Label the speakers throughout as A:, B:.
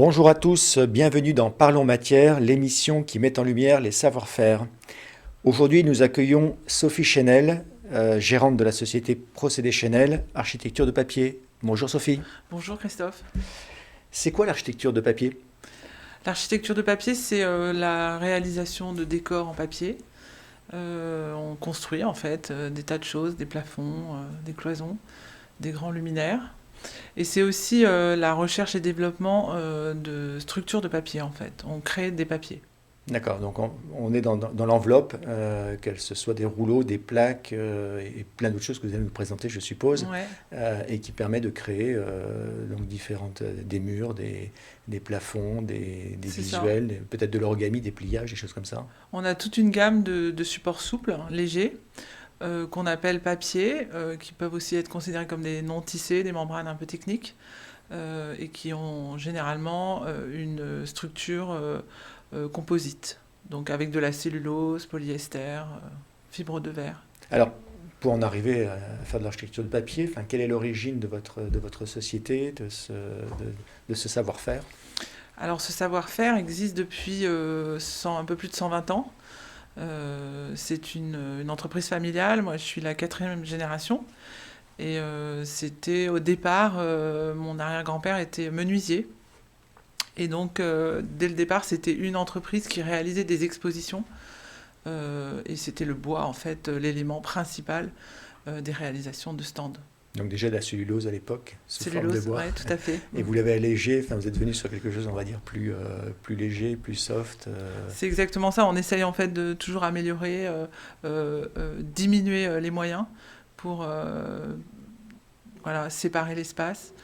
A: Bonjour à tous, bienvenue dans Parlons Matière, l'émission qui met en lumière les savoir-faire. Aujourd'hui, nous accueillons Sophie Chenel, gérante de la société Procédés Chenel, architecture de papier. Bonjour Sophie.
B: Bonjour Christophe.
A: C'est quoi l'architecture de papier?
B: L'architecture de papier, c'est la réalisation de décors en papier. On construit en fait des tas de choses, des plafonds, des cloisons, des grands luminaires. Et c'est aussi la recherche et développement de structures de papier en fait. On crée des papiers.
A: D'accord, donc on est dans l'enveloppe, qu'elle ce soit des rouleaux, des plaques et plein d'autres choses que vous allez nous présenter, je suppose,
B: Ouais,
A: et qui permet de créer donc différentes, des murs, des plafonds, des
B: c'est ça.
A: visuels, peut-être de l'origami, des pliages, des choses comme ça.
B: On a toute une gamme de supports souples, légers, qu'on appelle papier, qui peuvent aussi être considérés comme des non tissés, des membranes un peu techniques, et qui ont généralement une structure composite, donc avec de la cellulose, polyester, fibre de verre.
A: Alors, pour en arriver à faire de l'architecture de papier, enfin, quelle est l'origine de votre société, de ce savoir-faire?
B: Alors ce savoir-faire existe depuis un peu plus de 120 ans. C'est une entreprise familiale, moi je suis la quatrième génération. Et c'était au départ, mon arrière-grand-père était menuisier. Et donc dès le départ, c'était une entreprise qui réalisait des expositions. Et c'était le bois en fait l'élément principal des réalisations de stands.
A: Donc déjà de la cellulose à l'époque, sous forme de
B: Cellulose,
A: bois,
B: ouais, tout à fait.
A: et vous l'avez allégé, enfin, vous êtes venu sur quelque chose, on va dire, plus léger, plus soft.
B: C'est exactement ça. On essaye en fait de toujours améliorer, diminuer les moyens pour voilà, séparer l'espace,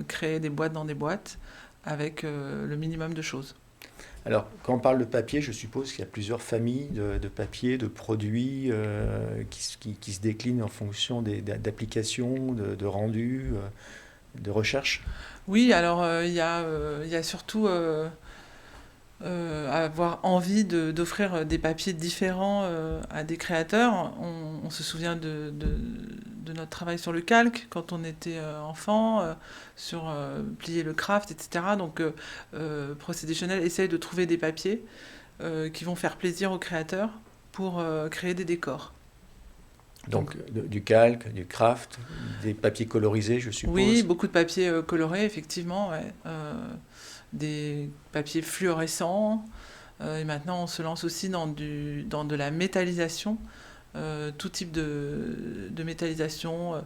B: créer des boîtes dans des boîtes avec le minimum de choses.
A: Alors, quand on parle de papier, je suppose qu'il y a plusieurs familles de papier, de produits qui se déclinent en fonction d'applications, de rendus, de recherche.
B: Oui, alors il y a surtout avoir envie d'offrir des papiers différents à des créateurs. On se souvient de notre travail sur le calque quand on était enfant, sur plier le craft, etc. Donc Procédé Chanel essaye de trouver des papiers qui vont faire plaisir aux créateurs pour créer des décors. Donc
A: Donc du calque, du craft, des papiers colorisés, je
B: oui,
A: suppose.
B: beaucoup de papiers colorés, effectivement, ouais. Des papiers fluorescents. Et maintenant, on se lance aussi dans de la métallisation, tout type de métallisation,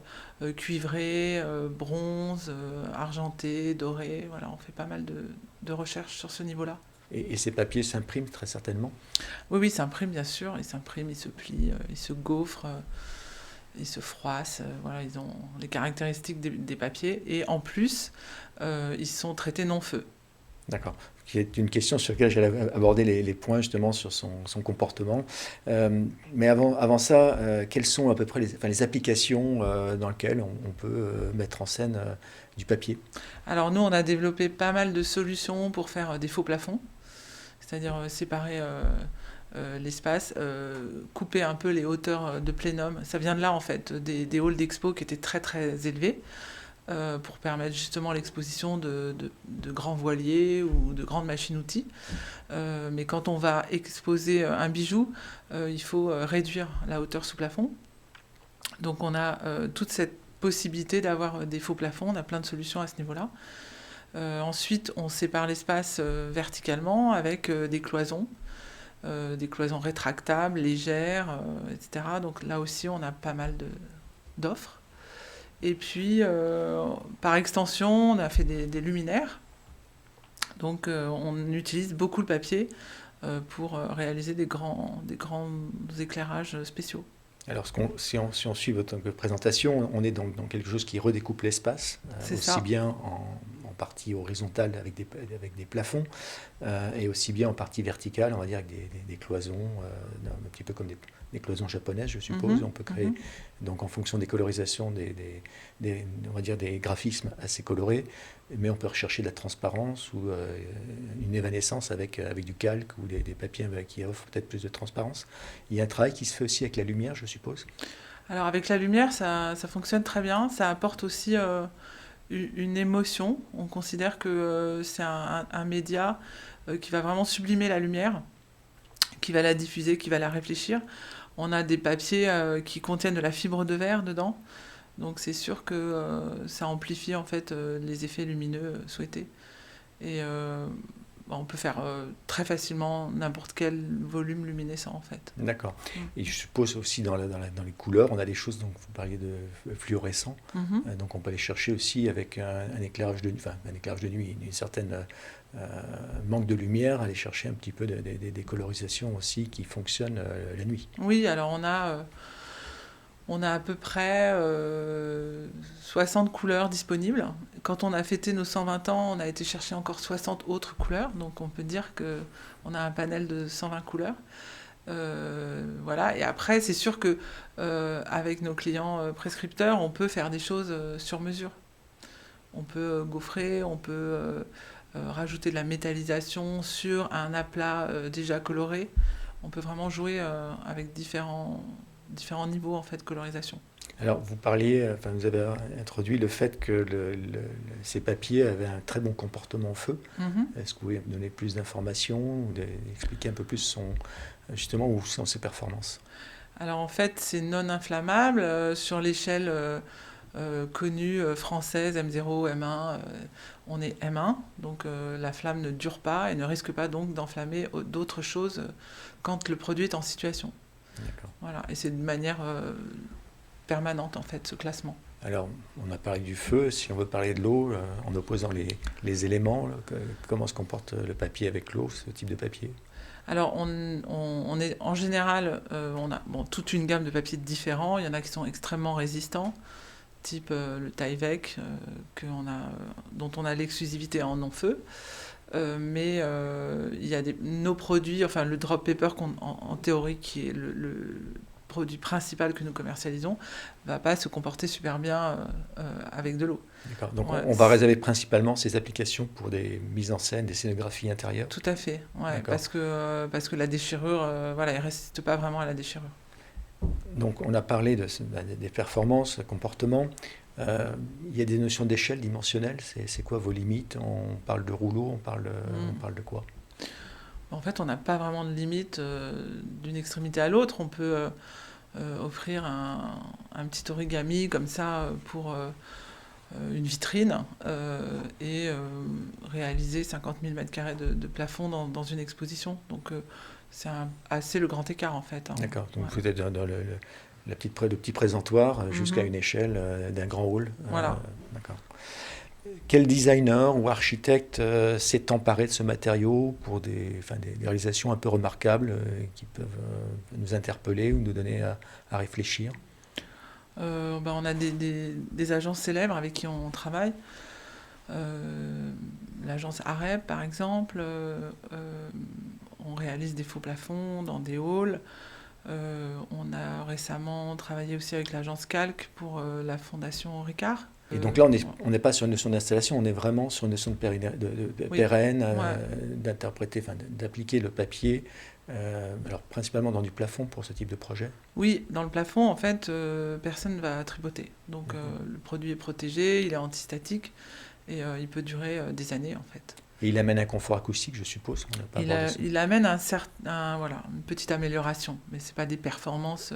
B: cuivrée, bronze, argenté, doré. Voilà, on fait pas mal de recherches sur ce niveau-là.
A: Et ces papiers s'impriment très certainement.
B: Oui, oui, il s'imprime, bien sûr. Il s'imprime, il se plie, il se gaufre, il se froisse. Voilà, ils ont les caractéristiques des papiers. Et en plus, ils sont traités non-feu.
A: D'accord. Qui est une question sur laquelle j'allais aborder les points justement sur son comportement. Mais avant ça, quelles sont à peu près enfin, les applications dans lesquelles on peut mettre en scène du papier?
B: Alors nous, on a développé pas mal de solutions pour faire des faux plafonds, c'est-à-dire séparer l'espace, couper un peu les hauteurs de plénum. Ça vient de là en fait, des halls d'expo qui étaient très très élevés, pour permettre justement l'exposition de grands voiliers ou de grandes machines-outils. Mais quand on va exposer un bijou, il faut réduire la hauteur sous plafond. Donc on a toute cette possibilité d'avoir des faux plafonds, on a plein de solutions à ce niveau-là. Ensuite, on sépare l'espace verticalement avec des cloisons rétractables, légères, etc. Donc là aussi, on a pas mal d'offres. Et puis, par extension, on a fait des luminaires. Donc, on utilise beaucoup le papier pour réaliser des grands éclairages spéciaux.
A: Alors, si on suit votre présentation, on est dans quelque chose qui redécoupe l'espace,
B: C'est
A: aussi
B: ça.
A: bien en partie horizontale avec des plafonds, et aussi bien en partie verticale, on va dire avec des cloisons, un petit peu comme des cloisons japonaises, je suppose.
B: Mhm,
A: On peut créer,
B: mhm.
A: donc en fonction des colorisations, on va dire des graphismes assez colorés, mais on peut rechercher de la transparence ou une évanescence avec du calque ou des papiers qui offrent peut-être plus de transparence. Il y a un travail qui se fait aussi avec la lumière, je suppose.
B: Alors, avec la lumière, ça fonctionne très bien. Ça apporte aussi une émotion. On considère que c'est un média qui va vraiment sublimer la lumière, qui va la diffuser, qui va la réfléchir. On a des papiers qui contiennent de la fibre de verre dedans. Donc c'est sûr que ça amplifie en fait les effets lumineux souhaités. Et on peut faire très facilement n'importe quel volume luminescent en fait.
A: D'accord. Et je suppose aussi dans les couleurs, on a des choses, donc vous parliez de fluorescents, donc on peut aller chercher aussi avec un éclairage de nuit, une certaine manque de lumière, aller chercher un petit peu des colorisations aussi qui fonctionnent la nuit.
B: Oui, alors on a à peu près 60 couleurs disponibles. Quand on a fêté nos 120 ans, on a été chercher encore 60 autres couleurs. Donc on peut dire qu'on a un panel de 120 couleurs. Voilà. Et après, c'est sûr que avec nos clients prescripteurs, on peut faire des choses sur mesure. On peut gaufrer, on peut rajouter de la métallisation sur un aplat déjà coloré. On peut vraiment jouer avec différents niveaux en fait, de colorisation.
A: Alors, vous avez introduit le fait que ces papiers avaient un très bon comportement au feu. Est-ce que vous pouvez me donner plus d'informations ou expliquer un peu plus justement où sont ses performances?
B: Alors en fait, c'est non inflammable. Sur l'échelle connue française, M0, M1, on est M1. Donc la flamme ne dure pas et ne risque pas donc d'enflammer d'autres choses quand le produit est en situation.
A: D'accord.
B: Voilà. Et c'est de manière permanente en fait ce classement.
A: Alors, on a parlé du feu. Si on veut parler de l'eau, en opposant les éléments, comment se comporte le papier avec l'eau, ce type de papier?
B: Alors, on est en général, on a toute une gamme de papiers différents. Il y en a qui sont extrêmement résistants, type le Tyvek, dont on a l'exclusivité en non-feu. Mais il y a nos produits, enfin le drop paper en théorie qui est le produit principal que nous commercialisons, ne va pas se comporter super bien avec de l'eau.
A: D'accord. Donc on va réserver principalement ces applications pour des mises en scène, des scénographies intérieures.
B: Tout à fait, parce que la déchirure, elle ne résiste pas vraiment à la déchirure.
A: Donc on a parlé des performances, comportement. Il y a des notions d'échelle dimensionnelle. C'est quoi vos limites? On parle de rouleau, on parle de quoi?
B: En fait, on n'a pas vraiment de limite d'une extrémité à l'autre. On peut offrir un petit origami comme ça pour une vitrine et réaliser 50 000 m² de plafond dans une exposition. Donc c'est assez le grand écart en fait.
A: D'accord, donc vous êtes dans le petit présentoir jusqu'à une échelle d'un grand hall.
B: Voilà.
A: D'accord. Quel designer ou architecte s'est emparé de ce matériau pour des réalisations un peu remarquables qui peuvent nous interpeller ou nous donner à réfléchir?
B: On a des agences célèbres avec qui on travaille. L'agence AREB, par exemple. On réalise des faux plafonds dans des halls. On a récemment travaillé aussi avec l'agence Calque pour la fondation Ricard.
A: Et donc là, on n'est pas sur une notion d'installation, on est vraiment sur une notion de pérenne, d'interpréter, d'appliquer le papier, alors principalement dans du plafond pour ce type de projet.
B: Oui, dans le plafond, en fait, personne ne va tripoter. Donc le produit est protégé, il est antistatique et il peut durer des années en fait.
A: Et il amène un confort acoustique, je suppose.
B: Il amène une petite amélioration, mais c'est pas des performances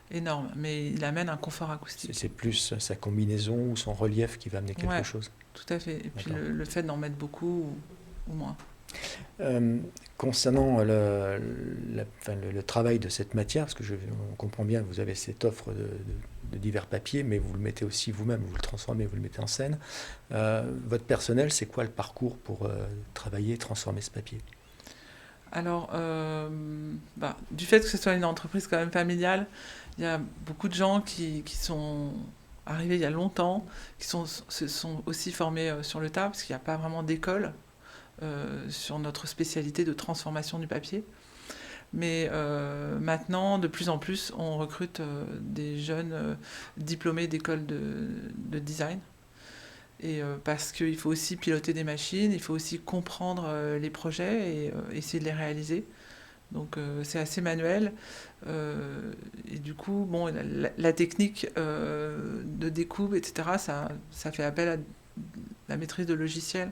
B: énorme, mais il amène un confort acoustique.
A: C'est plus sa combinaison ou son relief qui va amener quelque chose.
B: Tout à fait. Et puis le fait d'en mettre beaucoup ou moins.
A: Concernant le travail de cette matière, parce que on comprend bien que vous avez cette offre de divers papiers, mais vous le mettez aussi vous-même, vous le transformez, vous le mettez en scène. Votre personnel, c'est quoi le parcours pour travailler, transformer ce papier? Alors,
B: du fait que ce soit une entreprise quand même familiale, il y a beaucoup de gens qui sont arrivés il y a longtemps, qui se sont aussi formés sur le tas, parce qu'il n'y a pas vraiment d'école sur notre spécialité de transformation du papier. Mais maintenant, de plus en plus, on recrute des jeunes diplômés d'écoles de design. Et parce qu'il faut aussi piloter des machines, il faut aussi comprendre les projets et essayer de les réaliser. Donc c'est assez manuel. Et du coup, bon, la technique de découpe, etc., ça fait appel à la maîtrise de logiciels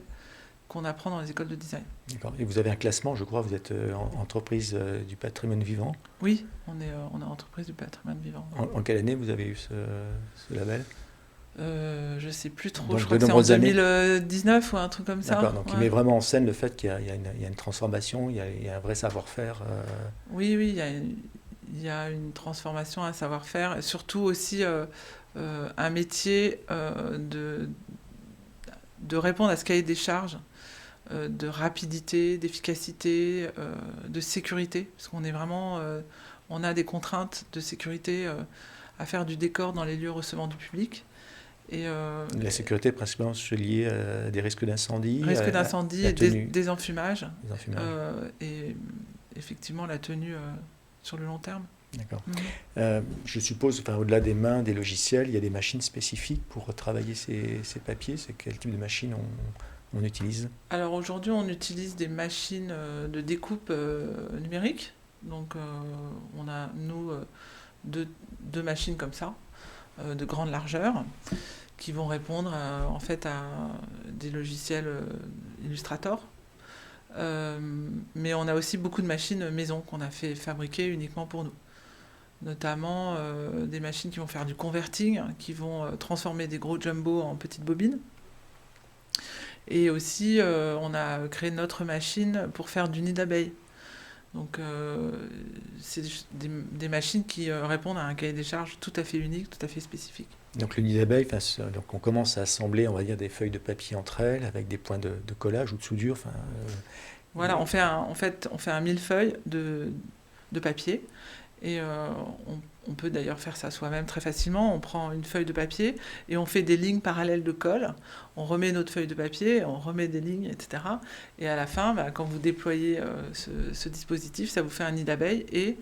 B: qu'on apprend dans les écoles de design.
A: D'accord. Et vous avez un classement, je crois, vous êtes entreprise du patrimoine vivant.
B: Oui, on est entreprise du patrimoine vivant.
A: En quelle année vous avez eu ce label?
B: Je sais plus trop,
A: Donc,
B: je crois
A: de
B: que c'est en
A: nombreuses années.
B: 2019 ou un truc comme ça.
A: D'accord, donc il
B: Ouais.
A: met vraiment en scène le fait qu'il y a une transformation, il y a un vrai savoir-faire.
B: Oui, il y a une transformation, un savoir-faire, et surtout aussi un métier de répondre à ce cahier des charges, de rapidité, d'efficacité, de sécurité, parce qu'on est vraiment, on a des contraintes de sécurité à faire du décor dans les lieux recevant du public. Et
A: La sécurité, principalement, se liée à des risques d'incendie,
B: risque
A: à
B: d'incendie
A: la
B: et
A: tenue
B: des enfumages,
A: des enfumages.
B: et effectivement la tenue sur le long terme.
A: D'accord.
B: Mhm.
A: Je suppose, enfin, au-delà des mains, des logiciels, il y a des machines spécifiques pour travailler ces papiers. C'est quel type de machine on utilise?
B: Alors aujourd'hui, on utilise des machines de découpe numérique. Donc on a, nous, deux machines comme ça, de grande largeur, qui vont répondre en fait à des logiciels Illustrator. Mais on a aussi beaucoup de machines maison qu'on a fait fabriquer uniquement pour nous. Notamment des machines qui vont faire du converting, qui vont transformer des gros jumbo en petites bobines. Et aussi, on a créé notre machine pour faire du nid d'abeille. Donc, c'est des machines qui répondent à un cahier des charges tout à fait unique, tout à fait spécifique.
A: Donc le nid d'abeille, donc on commence à assembler, on va dire, des feuilles de papier entre elles avec des points de collage ou de soudure. Enfin,
B: Voilà, en fait, on fait un millefeuille de papier. Et on peut d'ailleurs faire ça soi-même très facilement. On prend une feuille de papier et on fait des lignes parallèles de colle. On remet notre feuille de papier, on remet des lignes, etc. Et à la fin, quand vous déployez ce dispositif, ça vous fait un nid d'abeille et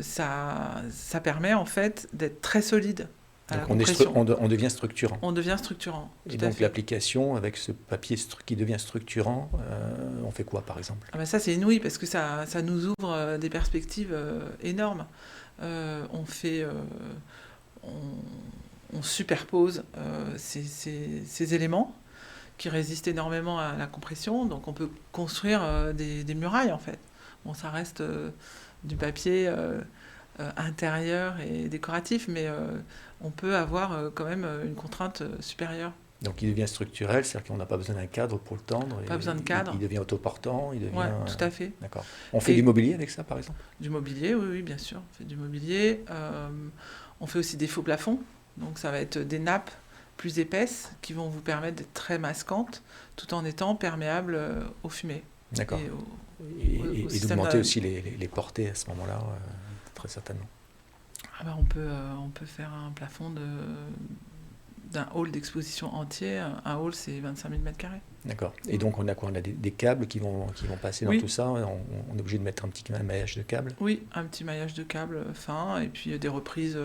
B: ça permet en fait d'être très solide à la
A: donc
B: compression.
A: on devient structurant.
B: On devient structurant.
A: Et
B: Tout à
A: donc
B: fait.
A: l'application avec ce papier qui devient structurant, on fait quoi par exemple?
B: Ah ben ça, c'est inouï parce que ça nous ouvre des perspectives énormes. On fait, on superpose ces éléments qui résistent énormément à la compression. Donc on peut construire des murailles en fait. Bon, ça reste du papier intérieur et décoratif, mais on peut avoir quand même une contrainte supérieure.
A: Donc il devient structurel, c'est-à-dire qu'on n'a pas besoin d'un cadre pour le tendre.
B: Pas besoin de cadre.
A: Il devient autoportant, il devient...
B: Ouais, tout à fait.
A: D'accord. On fait du mobilier avec ça par exemple?
B: Du mobilier, oui, oui, bien sûr. On fait du mobilier. On fait aussi des faux plafonds. Donc ça va être des nappes plus épaisses qui vont vous permettre d'être très masquantes tout en étant perméables aux fumées.
A: D'accord.
B: Et
A: Et d'augmenter aussi les portées à ce moment-là, très certainement.
B: Ah ben on peut faire un plafond d'un hall d'exposition entier. Un hall, c'est 25 000 mètres carrés.
A: D'accord. Et donc on a quoi? On a des câbles qui vont passer dans
B: Oui.
A: tout ça. On est obligé de mettre un petit maillage de câbles.
B: Oui, un petit maillage de câbles fin et puis des reprises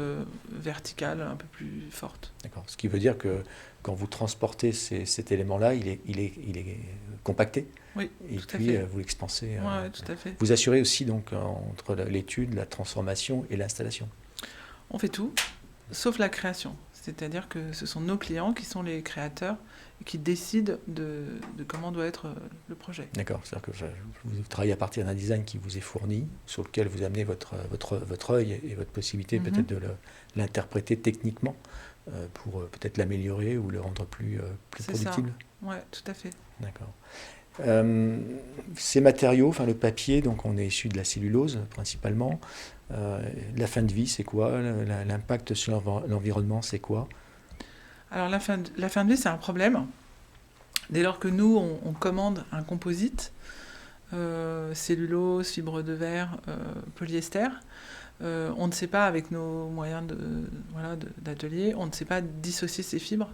B: verticales un peu plus fortes.
A: D'accord. Ce qui veut dire que quand vous transportez cet élément-là, il est compacté.
B: Oui,
A: Et
B: tout à
A: puis
B: fait.
A: vous l'expansez.
B: Ouais, tout à fait.
A: Vous assurez aussi donc entre l'étude, la transformation et l'installation.
B: On fait tout, sauf la création. C'est-à-dire que ce sont nos clients qui sont les créateurs et qui décident de comment doit être le projet.
A: D'accord. C'est-à-dire que vous travaillez à partir d'un design qui vous est fourni, sur lequel vous amenez votre œil et votre possibilité peut-être de l'interpréter techniquement pour peut-être l'améliorer ou le rendre plus productible.
B: Oui, tout à fait.
A: D'accord. Ces matériaux, enfin le papier, donc on est issu de la cellulose principalement. La fin de vie, c'est quoi? L'impact sur l'environnement, c'est quoi?
B: Alors la fin de vie, c'est un problème. Dès lors que nous, on commande un composite, cellulose, fibre de verre, polyester, on ne sait pas, avec nos moyens d'atelier, on ne sait pas dissocier ces fibres.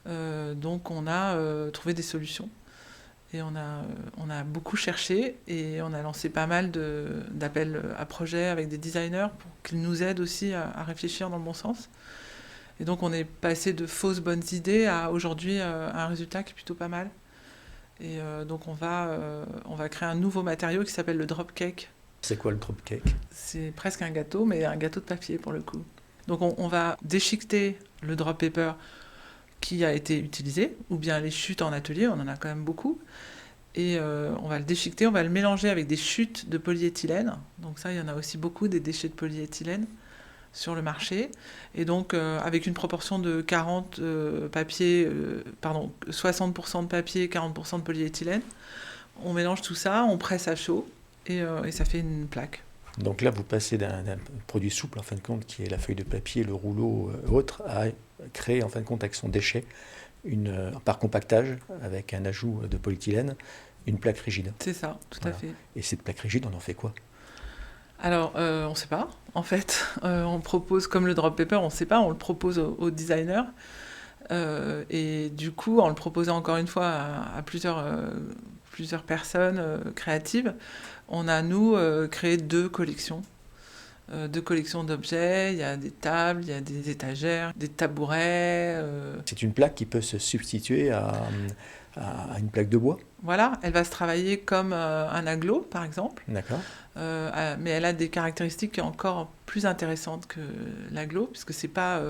B: Donc on a trouvé des solutions. Et on a beaucoup cherché et on a lancé pas mal d'appels à projets avec des designers pour qu'ils nous aident aussi à réfléchir dans le bon sens. Et donc on est passé de fausses bonnes idées à aujourd'hui un résultat qui est plutôt pas mal. Et donc on va créer un nouveau matériau qui s'appelle le drop cake.
A: C'est quoi le drop cake?
B: C'est presque un gâteau, mais un gâteau de papier pour le coup. Donc on va déchiqueter le drop paper qui a été utilisé, ou bien les chutes en atelier, on en a quand même beaucoup. Et on va le déchiqueter, on va le mélanger avec des chutes de polyéthylène. Donc ça, il y en a aussi beaucoup, des déchets de polyéthylène sur le marché. Et donc avec une proportion de 60% de papier, 40% de polyéthylène, on mélange tout ça, on presse à chaud et ça fait une plaque.
A: Donc là, vous passez d'un produit souple, en fin de compte, qui est la feuille de papier, le rouleau autre, à créer, en fin de compte, avec son déchet, par compactage, avec un ajout de polyéthylène, une plaque rigide.
B: C'est ça, tout à fait.
A: Et cette plaque rigide, on en fait quoi?
B: Alors, on ne sait pas, en fait. On propose, comme le drop paper, on ne sait pas, on le propose aux designers. Et du coup, en le proposant encore une fois à plusieurs personnes créatives, on a, nous, créé deux collections d'objets. Il y a des tables, il y a des étagères, des tabourets.
A: C'est une plaque qui peut se substituer à une plaque de bois?
B: Voilà, elle va se travailler comme un aglo, par exemple.
A: D'accord.
B: Mais elle a des caractéristiques encore plus intéressantes que l'aglo, puisque c'est pas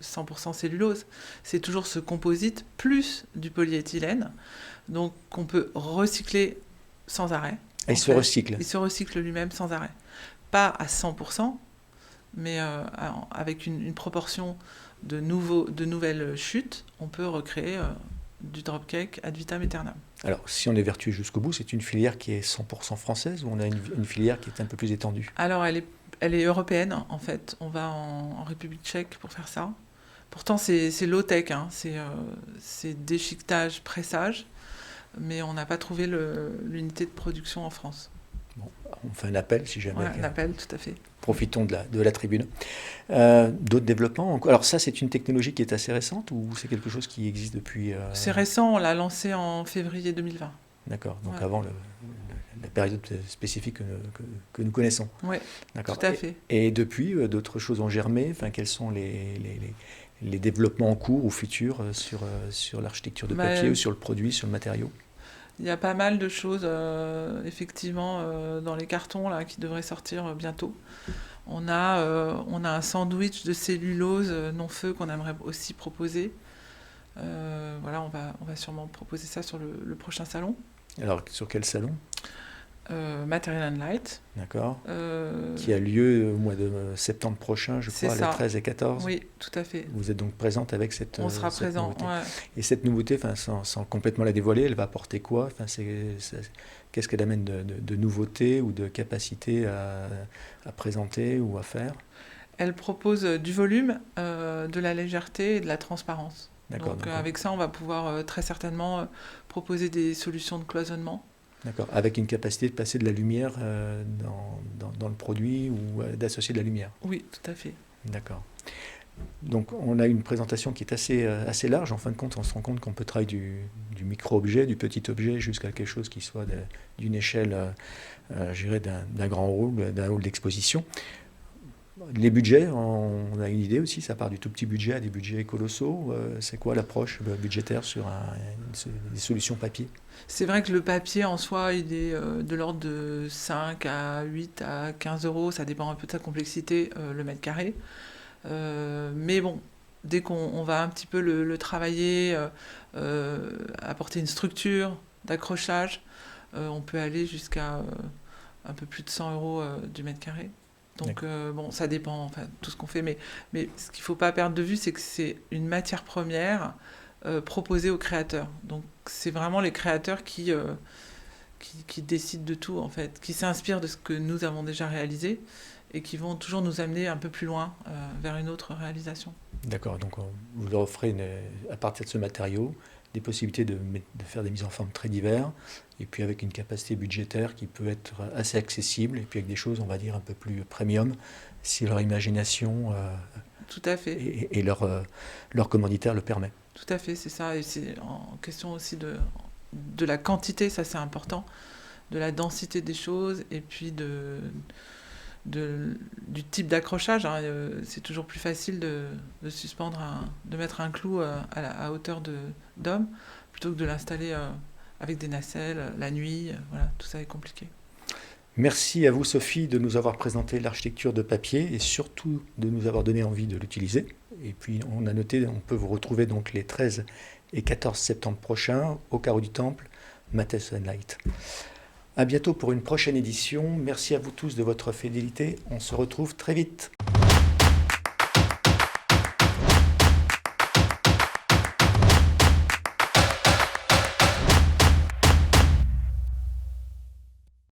B: 100% cellulose. C'est toujours ce composite plus du polyéthylène. Donc on peut recycler sans arrêt.
A: Et il se recycle?
B: Il se recycle lui-même sans arrêt. Pas à 100%, mais avec une proportion de nouvelles chutes, on peut recréer du drop cake ad vitam aeternam.
A: Alors, si on est vertueux jusqu'au bout, c'est une filière qui est 100% française ou on a une filière qui est un peu plus étendue?
B: Alors, elle est européenne, en fait. On va en République tchèque pour faire ça. Pourtant, c'est low-tech, hein. C'est déchiquetage, pressage, mais on n'a pas trouvé l'unité de production en France.
A: Bon, on fait un appel si jamais.
B: Ouais, un appel, tout à fait.
A: Profitons de la tribune. D'autres développements? Alors ça, c'est une technologie qui est assez récente ou c'est quelque chose qui existe depuis...
B: C'est récent, on l'a lancé en février 2020.
A: D'accord, donc
B: ouais.
A: Avant la période spécifique que nous connaissons.
B: Oui, tout à fait.
A: Et depuis, d'autres choses ont germé. Enfin, quels sont les développements en cours ou futurs sur l'architecture de papier ou sur le produit, sur le matériau?
B: Il y a pas mal de choses, effectivement, dans les cartons là, qui devraient sortir bientôt. On a un sandwich de cellulose non-feu qu'on aimerait aussi proposer. Voilà, on va sûrement proposer ça sur le prochain salon.
A: Alors, sur quel salon?
B: Material and Light.
A: D'accord. Qui a lieu au mois de septembre prochain, je crois, les 13 et 14.
B: Oui, tout à fait.
A: Vous êtes donc présente avec cette nouveauté.
B: On sera présent, ouais.
A: Et cette nouveauté, sans complètement la dévoiler, elle va apporter quoi? Qu'est-ce qu'elle amène de nouveauté ou de capacité à présenter ou à faire?
B: Elle propose du volume, de la légèreté et de la transparence.
A: D'accord.
B: Donc avec ça, on va pouvoir très certainement proposer des solutions de cloisonnement.
A: D'accord, avec une capacité de passer de la lumière dans le produit ou d'associer de la lumière.
B: Oui, tout à fait.
A: D'accord. Donc on a une présentation qui est assez large. En fin de compte, on se rend compte qu'on peut travailler du micro-objet, du petit objet, jusqu'à quelque chose qui soit d'une échelle, je dirais, d'un grand hall, d'un hall d'exposition. Les budgets, on a une idée aussi, ça part du tout petit budget à des budgets colossaux. C'est quoi l'approche budgétaire sur des solutions papier?
B: C'est vrai que le papier en soi, il est de l'ordre de 5 à 8 à 15 euros, ça dépend un peu de sa complexité, le mètre carré. Mais bon, dès qu'on va un petit peu le travailler, apporter une structure d'accrochage, on peut aller jusqu'à un peu plus de 100 euros du mètre carré. Donc bon, ça dépend, enfin, tout ce qu'on fait. Mais ce qu'il ne faut pas perdre de vue, c'est que c'est une matière première proposée aux créateurs. Donc c'est vraiment les créateurs qui décident de tout, en fait, qui s'inspirent de ce que nous avons déjà réalisé et qui vont toujours nous amener un peu plus loin vers une autre réalisation.
A: D'accord, donc vous leur offrez, à partir de ce matériau, des possibilités de faire des mises en forme très diverses, et puis avec une capacité budgétaire qui peut être assez accessible, et puis avec des choses, on va dire, un peu plus premium, si leur imagination
B: tout à fait.
A: et leur commanditaire le permet.
B: Tout à fait, c'est ça. Et c'est en question aussi de la quantité, ça c'est important, de la densité des choses, et puis du type d'accrochage. Hein. C'est toujours plus facile de suspendre, de mettre un clou à hauteur d'homme, plutôt que de l'installer avec des nacelles, la nuit, voilà, tout ça est compliqué.
A: Merci à vous, Sophie, de nous avoir présenté l'architecture de papier et surtout de nous avoir donné envie de l'utiliser. Et puis, on a noté, on peut vous retrouver donc les 13 et 14 septembre prochains au Carreau du Temple, Matheson Light. À bientôt pour une prochaine édition. Merci à vous tous de votre fidélité. On se retrouve très vite.